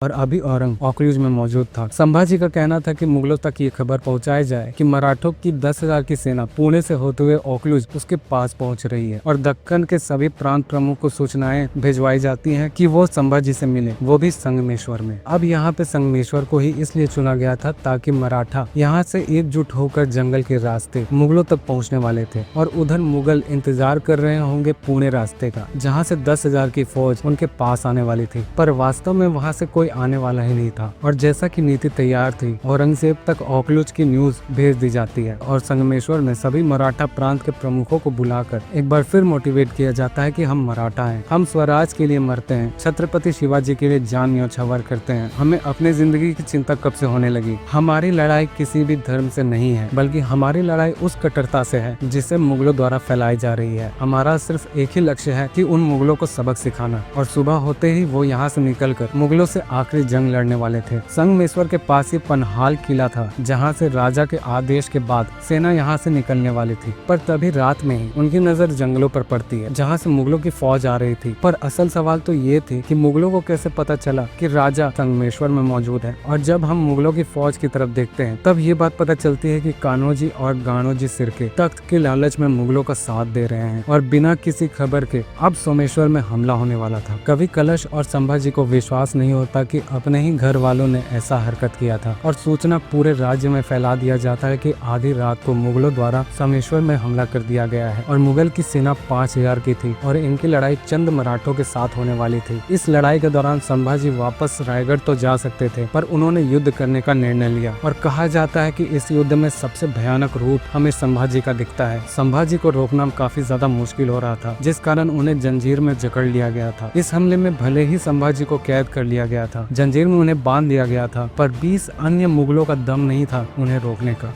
और अभी औरंग ऑकलूज में मौजूद था। संभाजी का कहना था कि मुगलों तक ये खबर पहुंचाई जाए कि मराठों की 10,000 की सेना पुणे से होते हुए ऑकलूज उसके पास पहुंच रही है और दक्कन के सभी प्रांत प्रमुख को सूचनाएं भिजवाई जाती हैं कि वो संभाजी से मिले, वो भी संगमेश्वर में। अब यहाँ पे संगमेश्वर को ही इसलिए चुना गया था ताकि मराठा यहाँ से एकजुट होकर जंगल के रास्ते मुगलों तक पहुँचने वाले थे और उधर मुगल इंतजार कर रहे होंगे पुणे रास्ते का, जहाँ से 10,000 की फौज उनके पास आने वाली थी। पर वास्तव में वहाँ से कोई आने वाला ही नहीं था और जैसा कि नीति तैयार थी, औरंगजेब तक ऑकलूज की न्यूज भेज दी जाती है और संगमेश्वर में सभी मराठा प्रांत के प्रमुखों को बुलाकर एक बार फिर मोटिवेट किया जाता है कि हम मराठा हैं, हम स्वराज के लिए मरते हैं, छत्रपति शिवाजी के लिए जान न्यौछावर करते हैं, हमें अपने जिंदगी की चिंता कब से होने लगी। हमारी लड़ाई किसी भी धर्म से नहीं है, बल्कि हमारी लड़ाई उस कट्टरता से है जिसे मुगलों द्वारा फैलाई जा रही है। हमारा सिर्फ एक ही लक्ष्य है कि उन मुगलों को सबक सिखाना। और सुबह होते ही वो यहाँ से निकलकर मुगलों से आखिरी जंग लड़ने वाले थे। संगमेश्वर के पास ही पनहाल किला था, जहाँ से राजा के आदेश के बाद सेना यहाँ से निकलने वाली थी। पर तभी रात में ही उनकी नजर जंगलों पर पड़ती है, जहाँ से मुगलों की फौज आ रही थी। पर असल सवाल तो ये थी कि मुगलों को कैसे पता चला कि राजा संगमेश्वर में मौजूद है। और जब हम मुगलों की फौज की तरफ देखते हैं, तब ये बात पता चलती है कि कान्होजी और गानोजी सिरके तख्त के लालच में मुगलों का साथ दे रहे हैं और बिना किसी खबर के अब सोमेश्वर में हमला होने वाला था। कभी कलश और संभाजी को विश्वास नहीं होता कि अपने ही घर वालों ने ऐसा हरकत किया था और सूचना पूरे राज्य में फैला दिया जाता है कि आधी रात को मुगलों द्वारा सोमेश्वर में हमला कर दिया गया है और मुगल की सेना 5,000 की थी और इनकी लड़ाई चंद मराठों के साथ होने वाली थी। इस लड़ाई के दौरान संभाजी वापस रायगढ़ तो जा सकते थे, पर उन्होंने युद्ध करने का निर्णय लिया और कहा जाता है कि इस युद्ध में सबसे भयानक रूप हमें संभाजी का दिखता है। संभाजी को रोकना काफी ज्यादा मुश्किल हो रहा था, जिस कारण उन्हें जंजीर में जकड़ लिया गया था। इस हमले में भले ही संभाजी को कैद कर लिया गया था, जंजीर में उन्हें बांध दिया गया था, पर 20 अन्य मुगलों का दम नहीं था उन्हें रोकने का।